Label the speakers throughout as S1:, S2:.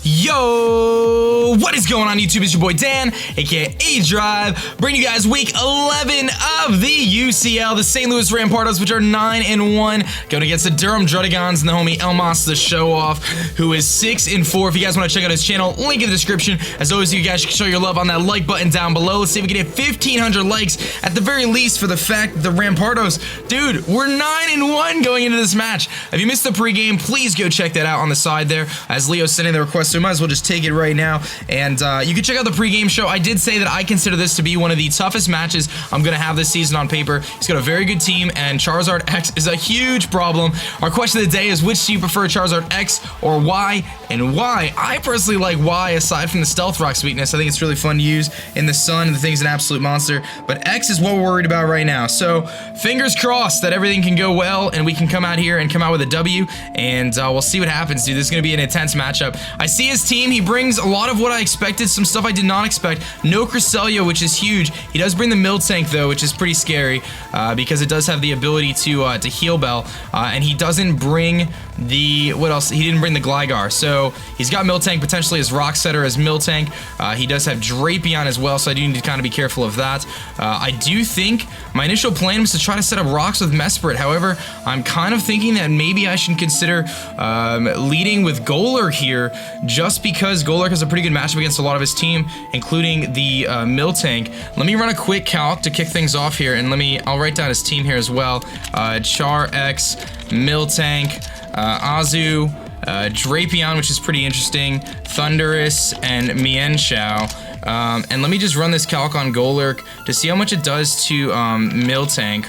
S1: Yo, what is going on YouTube? It's your boy Dan, aka aDrive, bringing you guys week 11 of the UCL, the St. Louis Rampardos, which are 9-1, going against the Durham Druddigons and the homie Elmas the Show Off, who is 6-4. If you guys want to check out his channel, link in the description. As always, you guys should show your love on that like button down below. Let's see if we can hit 1,500 likes at the very least for the fact that the Rampardos, dude, we're 9-1 going into this match. If you missed the pregame, please go check that out on the side there. As Leo's sending the request, so we might as well just take it right now. And you can check out the pregame show. I did say that I consider this to be one of the toughest matches I'm going to have this season on paper. He's got a very good team, and Charizard X is a huge problem. Our question of the day is, which do you prefer, Charizard X or Y, and why? I personally like Y, aside from the Stealth Rock's weakness. I think it's really fun to use in the sun. The thing's an absolute monster, but X is what we're worried about right now. So fingers crossed that everything can go well and we can come out here and come out with a W, and we'll see what happens, dude. This is going to be an intense matchup. I see his team. He brings a lot of what I expected, some stuff I did not expect. No Cresselia, which is huge. He does bring the Miltank though, which is pretty scary because it does have the ability to heal Bell, and he doesn't bring the, what else? He didn't bring the Gligar. So he's got Miltank potentially as Rock Setter as Miltank. He does have Drapion as well, so I do need to kind of be careful of that. I do think my initial plan was to try to set up rocks with Mesprit. However, I'm kind of thinking that maybe I should consider leading with Golurk here, just because Golurk has a pretty good matchup against a lot of his team, including the Miltank. Let me run a quick calc to kick things off here, and I'll write down his team here as well. Char X, Miltank, Azu, Drapion, which is pretty interesting, Thundurus, and Mienshao. And let me just run this calc on Golurk to see how much it does to Miltank.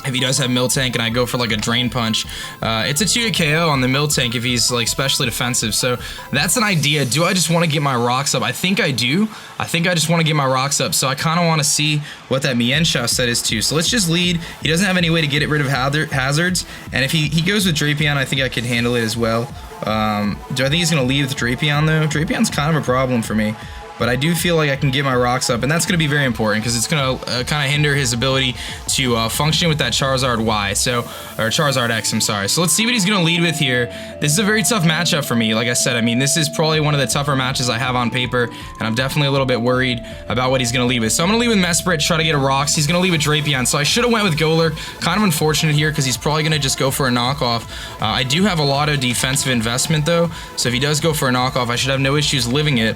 S1: If he does have Miltank and I go for like a Drain Punch, it's a 2 KO on the Miltank if he's like specially defensive. So that's an idea. Do I just want to get my rocks up? I think I do. I think I just want to get my rocks up. So I kind of want to see what that Mienshao set is too. So let's just lead. He doesn't have any way to get rid of hazards. And if he goes with Drapion, I think I could handle it as well. Do I think he's going to lead with Drapion though? Drapion's kind of a problem for me. But I do feel like I can get my rocks up, and that's going to be very important because it's going to kind of hinder his ability to function with that Charizard Y, or Charizard X, I'm sorry. So let's see what he's going to lead with here. This is a very tough matchup for me. Like I said, I mean, this is probably one of the tougher matches I have on paper, and I'm definitely a little bit worried about what he's going to lead with. So I'm going to lead with Mesprit, try to get a rocks. He's going to lead with Drapion, so I should have went with Golurk. Kind of unfortunate here because he's probably going to just go for a knockoff. I do have a lot of defensive investment though, so if he does go for a knockoff, I should have no issues living it.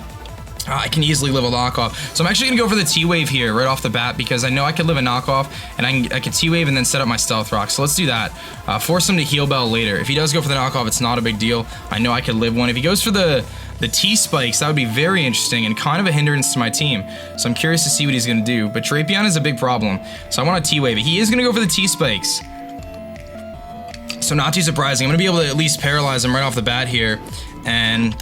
S1: I can easily live a knockoff. So I'm actually going to go for the T-Wave here right off the bat because I know I could live a knockoff and I can T-Wave and then set up my Stealth Rock. So let's do that. Force him to heal Bell later. If he does go for the knockoff, it's not a big deal. I know I could live one. If he goes for the T-Spikes, that would be very interesting and kind of a hindrance to my team. So I'm curious to see what he's going to do. But Drapion is a big problem. So I want to T-Wave it. He is going to go for the T-Spikes. So not too surprising. I'm going to be able to at least paralyze him right off the bat here. And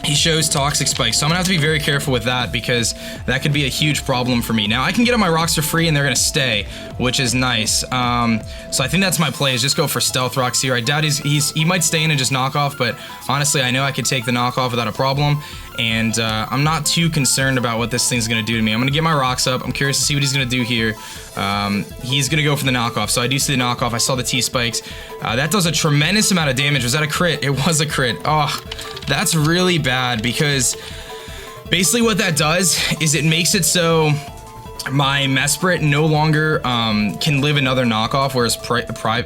S1: he shows Toxic Spike, so I'm gonna have to be very careful with that because that could be a huge problem for me. Now I can get on my rocks for free and they're gonna stay, which is nice. So I think that's my play, is just go for Stealth Rocks here. I doubt he might stay in and just knock off, but honestly I know I could take the knockoff without a problem, and I'm not too concerned about what this thing's gonna do to me. I'm gonna get my rocks up. I'm curious to see what he's gonna do here. He's gonna go for the knockoff, so I do see the knockoff. I saw the T-Spikes. That does a tremendous amount of damage. Was that a crit? It was a crit. Oh, that's really bad because basically what that does is it makes it so my Mesprit no longer can live another knockoff, whereas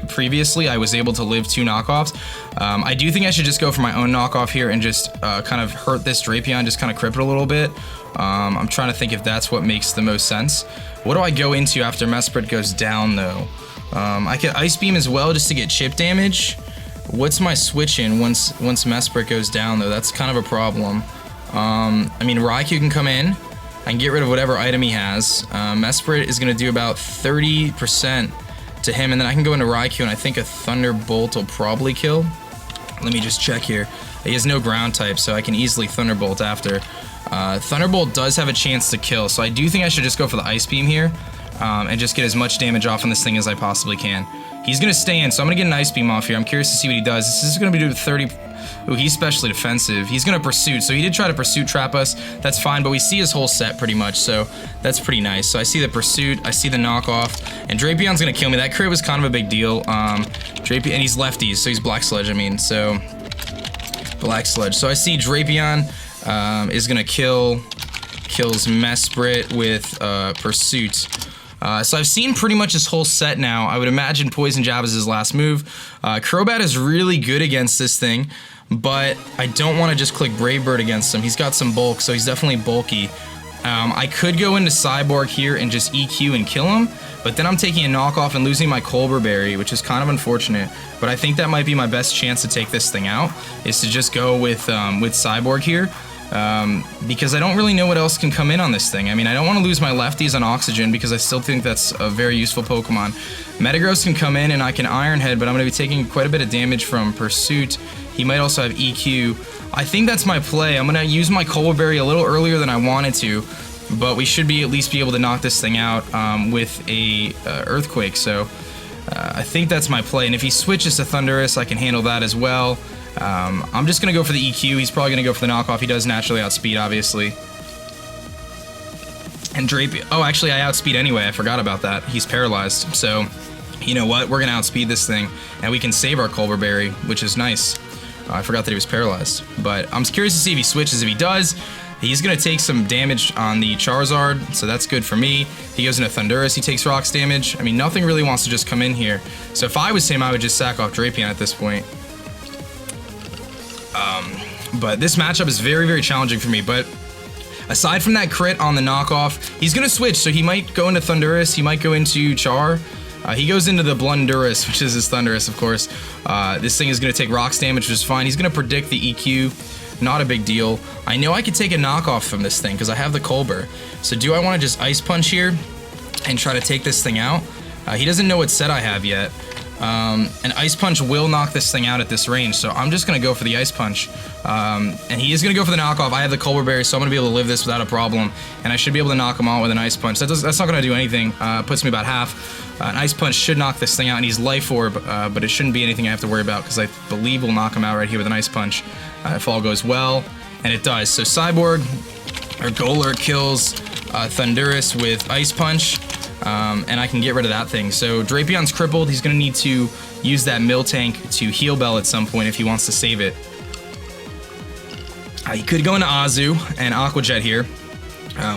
S1: previously I was able to live 2 knockoffs. I do think I should just go for my own knockoff here and just kind of hurt this Drapion, just kind of crip it a little bit. I'm trying to think if that's what makes the most sense. What do I go into after Mesprit goes down though? I could Ice Beam as well just to get chip damage. What's my switch in once Mesprit goes down though? That's kind of a problem. I mean, Raikou can come in. I can get rid of whatever item he has. Mesprit is going to do about 30% to him, and then I can go into Raikou, and I think a Thunderbolt will probably kill. Let me just check here. He has no ground type, so I can easily Thunderbolt after. Thunderbolt does have a chance to kill, so I do think I should just go for the Ice Beam here. and just get as much damage off on this thing as I possibly can. He's gonna stay in, so I'm gonna get an Ice Beam off here. I'm curious to see what he does. This is gonna be to 30. Ooh, he's specially defensive. He's gonna Pursuit, so he did try to Pursuit trap us. That's fine, but we see his whole set pretty much, so that's pretty nice. So I see the Pursuit, I see the knockoff, and Drapion's gonna kill me. That crit was kind of a big deal. Drapion, and he's lefties, so he's Black Sludge, I mean, so Black Sludge. So I see Drapion is gonna kills Mesprit with Pursuit. So I've seen pretty much his whole set now. I would imagine Poison Jab is his last move. Crobat is really good against this thing, but I don't want to just click Brave Bird against him. He's got some bulk, so he's definitely bulky. I could go into Cyborg here and just EQ and kill him, but then I'm taking a knockoff and losing my Colbur Berry, which is kind of unfortunate. But I think that might be my best chance to take this thing out, is to just go with Cyborg here. Because I don't really know what else can come in on this thing. I mean, I don't want to lose my lefties on Oxygen because I still think that's a very useful Pokemon. Metagross can come in and I can Iron Head, but I'm going to be taking quite a bit of damage from Pursuit. He might also have EQ. I think that's my play. I'm going to use my Colbur Berry a little earlier than I wanted to, but we should at least be able to knock this thing out with a Earthquake. So I think that's my play. And if he switches to Thundurus, I can handle that as well. I'm just going to go for the EQ. He's probably going to go for the knockoff. He does naturally outspeed, obviously. And Drapion... Oh, actually, I outspeed anyway. I forgot about that. He's paralyzed. So, you know what? We're going to outspeed this thing, and we can save our Colbur Berry, which is nice. I forgot that he was paralyzed. But I'm curious to see if he switches. If he does, he's going to take some damage on the Charizard, so that's good for me. He goes into Thundurus. He takes rocks damage. I mean, nothing really wants to just come in here. So if I was him, I would just sack off Drapion at this point. But this matchup is very, very challenging for me. But aside from that crit on the knockoff, he's going to switch. So he might go into Thundurus. He might go into Char. He goes into the Blundurus, which is his Thundurus, of course. This thing is going to take rocks damage, which is fine. He's going to predict the EQ. Not a big deal. I know I could take a knockoff from this thing because I have the Colbur. So do I want to just Ice Punch here and try to take this thing out? He doesn't know what set I have yet. And Ice Punch will knock this thing out at this range, so I'm just going to go for the Ice Punch. And he is going to go for the knockoff. I have the Colbur Berry, so I'm going to be able to live this without a problem. And I should be able to knock him out with an Ice Punch. That's not going to do anything. Puts me about half. An Ice Punch should knock this thing out, and he's Life Orb, but it shouldn't be anything I have to worry about, because I believe we'll knock him out right here with an Ice Punch if all goes well. And it does. So Cyborg, or Golurk, kills Thundurus with Ice Punch. And I can get rid of that thing. So Drapion's crippled. He's going to need to use that Miltank to Heal Bell at some point if he wants to save it. He could go into Azu and Aqua Jet here,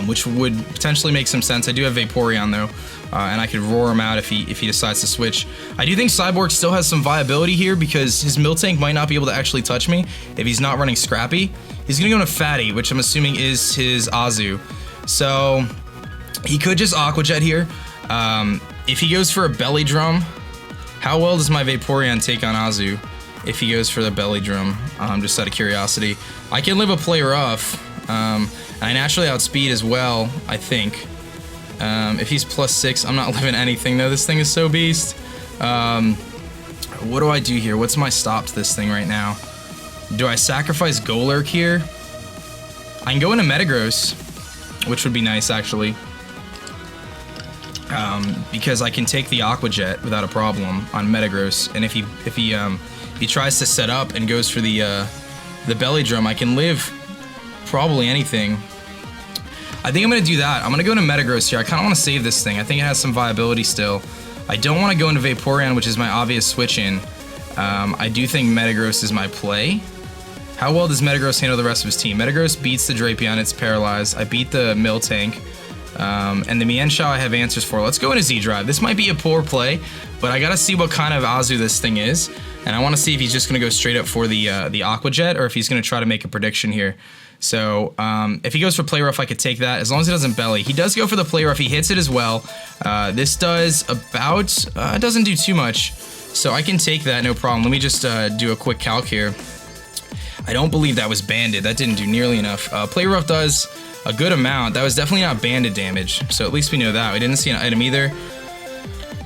S1: which would potentially make some sense. I do have Vaporeon though, and I could roar him out if he decides to switch. I do think Cyborg still has some viability here because his Miltank might not be able to actually touch me if he's not running Scrappy. He's going to go into Fatty, which I'm assuming is his Azu. So he could just Aqua Jet here. If he goes for a Belly Drum, how well does my Vaporeon take on Azu if he goes for the Belly Drum? Just out of curiosity. I can live a play rough. I naturally outspeed as well, I think. If he's +6, I'm not living anything though. This thing is so beast. What do I do here? What's my stop to this thing right now? Do I sacrifice Golurk here? I can go into Metagross, which would be nice actually. Because I can take the Aqua Jet without a problem on Metagross, and if he tries to set up and goes for the Belly Drum, I can live probably anything. I think I'm gonna do that. I'm gonna go into Metagross here. I kind of want to save this thing. I think it has some viability still. I don't want to go into Vaporeon, which is my obvious switch in. I do think Metagross is my play. How well does Metagross handle the rest of his team? Metagross beats the Drapion. It's paralyzed. I beat the Miltank. And the Mienshao I have answers for. Let's go into zDrive. This might be a poor play, but I gotta see what kind of Azu this thing is, and I want to see if he's just gonna go straight up for the Aqua Jet, or if he's gonna try to make a prediction here. So if he goes for Play Rough, I could take that as long as he doesn't Belly. He does go for the Play Rough. He hits it as well. This does about it doesn't do too much, so I can take that no problem. Let me just do a quick calc here. I don't believe that was banded. That didn't do nearly enough. Play Rough does a good amount. That was definitely not banded damage, so at least we know that. We didn't see an item either,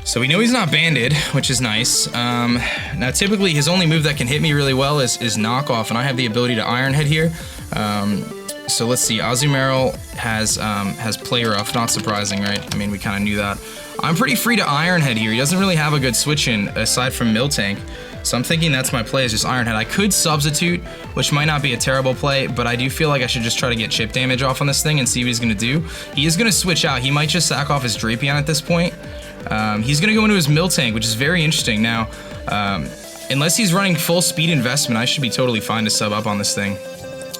S1: so we know he's not banded, which is nice. Now typically his only move that can hit me really well is knockoff, and I have the ability to Iron Head here. So let's see. Azumarill has play rough. Not surprising, right? I mean, we kind of knew that. I'm pretty free to Ironhead here. He doesn't really have a good switch in aside from Miltank. So I'm thinking that's my play is just Ironhead. I could substitute, which might not be a terrible play, but I do feel like I should just try to get chip damage off on this thing and see what he's going to do. He is going to switch out. He might just sack off his Drapion at this point. He's going to go into his Miltank, which is very interesting. Now, unless he's running full speed investment, I should be totally fine to sub up on this thing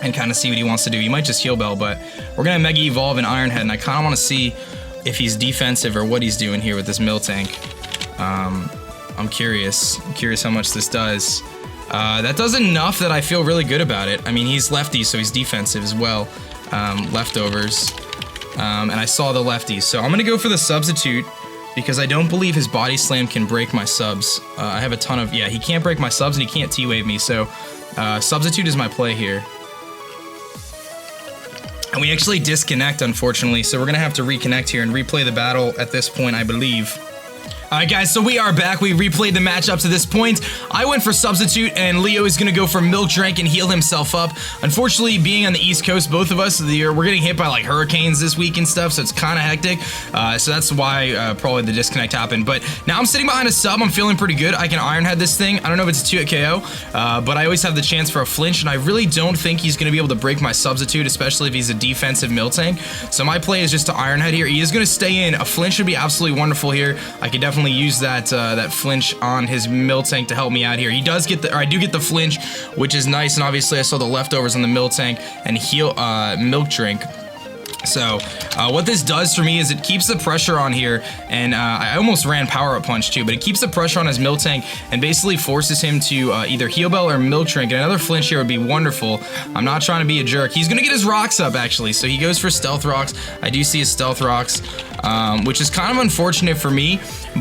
S1: and kind of see what he wants to do. He might just Heal Bell, but we're going to Mega Evolve in Ironhead, and I kind of want to see if he's defensive or what he's doing here with this Miltank. I'm curious. I'm curious how much this does. That does enough that I feel really good about it. I mean, he's lefty, so he's defensive as well. Leftovers. And I saw the lefties. So I'm going to go for the substitute because I don't believe his Body Slam can break my subs. I have a ton of... Yeah, he can't break my subs and he can't T-Wave me. So substitute is my play here. And we actually disconnect, unfortunately. So we're going to have to reconnect here and replay the battle at this point, I believe. Alright guys, so we are back. We replayed the matchup to this point. I went for substitute, and Leo is going to go for Milk Drink and heal himself up. Unfortunately, being on the East Coast, both of us, we're getting hit by like hurricanes this week and stuff, so it's kind of hectic. So that's why probably the disconnect happened. But now I'm sitting behind a sub. I'm feeling pretty good. I can Ironhead this thing. I don't know if it's a 2-hit KO, but I always have the chance for a flinch, and I really don't think he's going to be able to break my substitute, especially if he's a defensive Miltank. So my play is just to Ironhead here. He is going to stay in. A flinch would be absolutely wonderful here. I could definitely use that that flinch on his Miltank to help me out here. He does get the, or I do get the flinch, which is nice, and obviously I saw the leftovers on the Miltank and heal Milk Drink. So what this does for me is it keeps the pressure on here, and I almost ran Power Up Punch too, but it keeps the pressure on his Miltank and basically forces him to either Heal Bell or Milk Drink, and another flinch here would be wonderful. I'm not trying to be a jerk. He's gonna get his rocks up actually, so he goes for Stealth Rocks. I do see his Stealth Rocks, which is kind of unfortunate for me,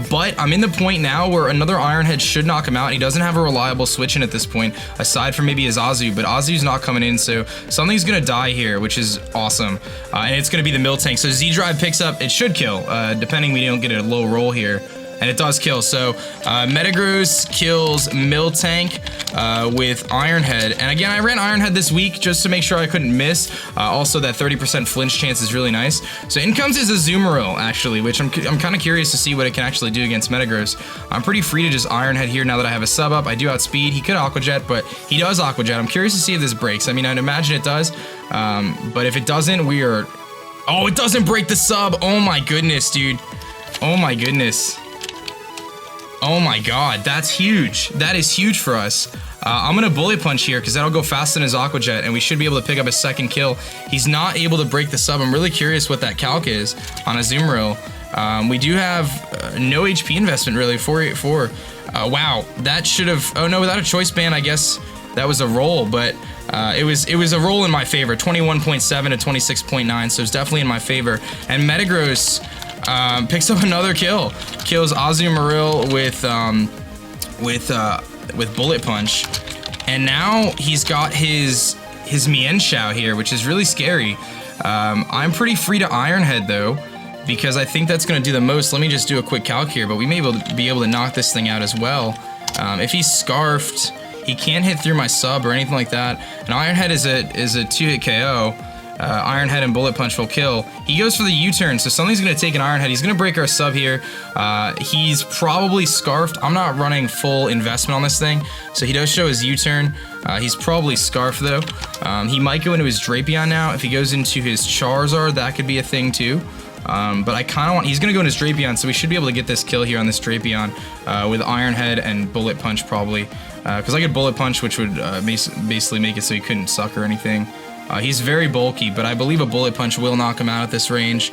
S1: but I'm in the point now where another Ironhead should knock him out. He doesn't have a reliable switch in at this point, aside from maybe his Azu, but Azu's not coming in, so something's gonna die here, which is awesome. And it's going to be the Miltank. So zDrive picks up. It should kill, depending we don't get a low roll here. And it does kill. So Metagross kills Miltank with Ironhead. And again, I ran Ironhead this week just to make sure I couldn't miss. Also, that 30% flinch chance is really nice. So in comes his Azumarill, actually, which I'm kind of curious to see what it can actually do against Metagross. I'm pretty free to just Ironhead here now that I have a sub up. I do outspeed. He could Aqua Jet, but he does Aqua Jet. I'm curious to see if this breaks. I mean, I'd imagine it does. But if it doesn't, we are... Oh, it doesn't break the sub. Oh my goodness, dude. Oh my goodness. Oh my god, that's huge. That is huge for us. I'm gonna Bullet Punch here because that'll go faster than his Aqua Jet, and we should be able to pick up a second kill. He's not able to break the sub. I'm really curious what that calc is on Azumarill. We do have no HP investment really. 484. Wow, that should have... Oh no, without a choice ban, I guess that was a roll, but it was a roll in my favor. 21.7 to 26.9, so it's definitely in my favor. And Metagross picks up another kill. Kills Azumarill with Bullet Punch. And now he's got his Mienshao here, which is really scary. I'm pretty free to Ironhead though, because I think that's going to do the most. Let me just do a quick calc here, but we may be able to knock this thing out as well. If he's Scarfed, he can't hit through my sub or anything like that. And Ironhead is a 2-hit KO. Ironhead and Bullet Punch will kill. He goes for the U-turn, so something's going to take an Ironhead. He's going to break our sub here. He's probably Scarfed. I'm not running full investment on this thing, so he does show his U-turn. He's probably Scarfed though. He might go into his Drapion now. If he goes into his Charizard, that could be a thing too. But I kind of want... He's going to go in his Drapion, so we should be able to get this kill here on this Drapion with Ironhead and Bullet Punch probably. Because I could Bullet Punch, which would basically make it so he couldn't suck or anything. He's very bulky, but I believe a Bullet Punch will knock him out at this range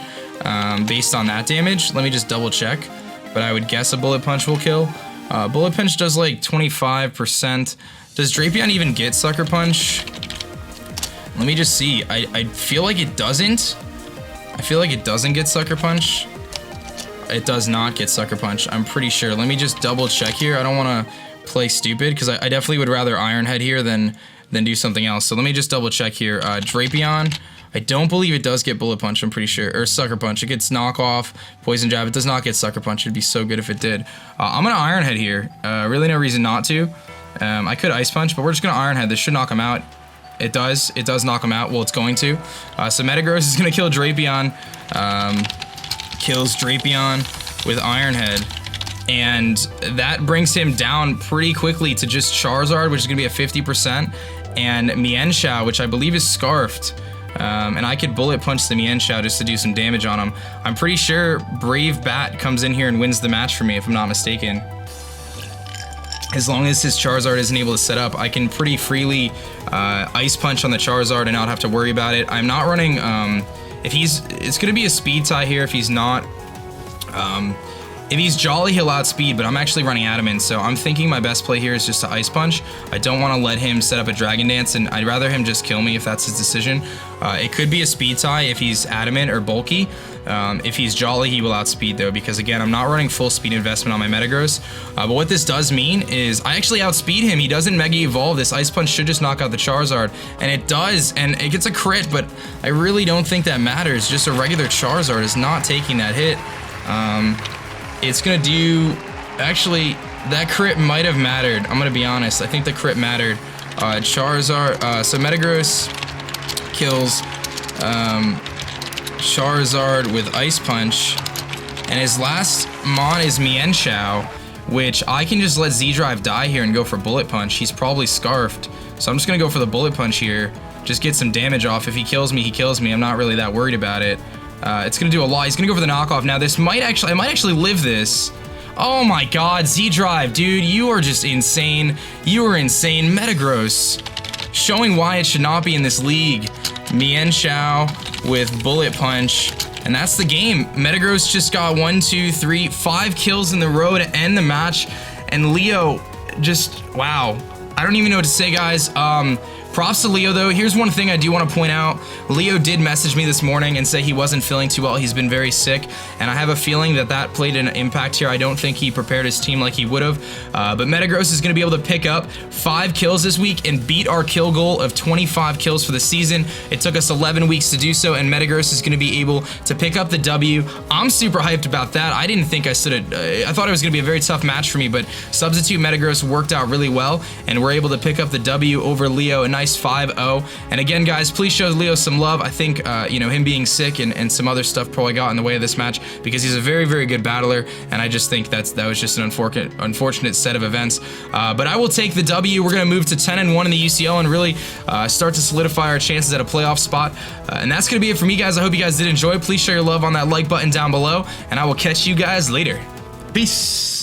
S1: based on that damage. Let me just double check. But I would guess a Bullet Punch will kill. Bullet Punch does like 25%. Does Drapion even get Sucker Punch? Let me just see. I feel like it doesn't. I feel like it doesn't get Sucker Punch. It does not get Sucker Punch. I'm pretty sure. Let me just double check here. I don't want to play stupid because I definitely would rather Ironhead here than do something else. So let me just double check here. Drapion, I don't believe it does get Bullet Punch, I'm pretty sure. Or Sucker Punch. It gets Knockoff, Poison Jab. It does not get Sucker Punch. It'd be so good if it did. I'm going to Ironhead here. Really no reason not to. I could Ice Punch, but we're just going to Ironhead. This should knock him out. It does knock him out. Well, it's going to. So Metagross is going to kill Drapion. Kills Drapion with Iron Head. And that brings him down pretty quickly to just Charizard, which is going to be a 50%, and Mienshao, which I believe is Scarfed. And I could Bullet Punch the Mienshao just to do some damage on him. I'm pretty sure Brave Bat comes in here and wins the match for me, if I'm not mistaken. As long as his Charizard isn't able to set up, I can pretty freely Ice Punch on the Charizard and not have to worry about it. I'm not running, it's going to be a speed tie here if he's not. If he's Jolly, he'll outspeed, but I'm actually running Adamant, so I'm thinking my best play here is just to Ice Punch. I don't want to let him set up a Dragon Dance, and I'd rather him just kill me if that's his decision. It could be a speed tie if he's Adamant or Bulky. If he's Jolly, he will outspeed, though, because, again, I'm not running full speed investment on my Metagross. But what this does mean is I actually outspeed him. He doesn't Mega Evolve. This Ice Punch should just knock out the Charizard, and it does, and it gets a crit, but I really don't think that matters. Just a regular Charizard is not taking that hit. It's gonna do, actually, that crit might have mattered. I'm gonna be honest, I think the crit mattered. Charizard, so Metagross kills Charizard with Ice Punch, and his last mon is Mienshao, which I can just let zDrive die here and go for Bullet Punch. He's probably Scarfed, so I'm just gonna go for the Bullet Punch here, just get some damage off. If he kills me, he kills me. I'm not really that worried about it. It's gonna do a lot. He's gonna go for the knockoff. Now this might actually, I might actually live this. Oh my god, zDrive, dude, you are just insane. You are insane. Metagross, showing why it should not be in this league. Mienshao with Bullet Punch, and that's the game. Metagross just got 1, 2, 3, 5 kills in the row to end the match, and Leo just, wow. I don't even know what to say, guys. Props to Leo, though. Here's one thing I do want to point out. Leo did message me this morning and say he wasn't feeling too well. He's been very sick, and I have a feeling that that played an impact here. I don't think he prepared his team like he would have. But Metagross is going to be able to pick up 5 kills this week and beat our kill goal of 25 kills for the season. It took us 11 weeks to do so, and Metagross is going to be able to pick up the W. I'm super hyped about that. I didn't think I stood I thought it was going to be a very tough match for me, but Substitute Metagross worked out really well, and we're able to pick up the W over Leo. A nice 5-0. And again, guys, please show Leo some love. I think, you know, him being sick and some other stuff probably got in the way of this match, because he's a very, very good battler, and I just think that was just an unfortunate set of events. But I will take the W. We're going to move to 10-1 in the UCL and really start to solidify our chances at a playoff spot. And that's going to be it for me, guys. I hope you guys did enjoy. Please show your love on that like button down below, and I will catch you guys later. Peace.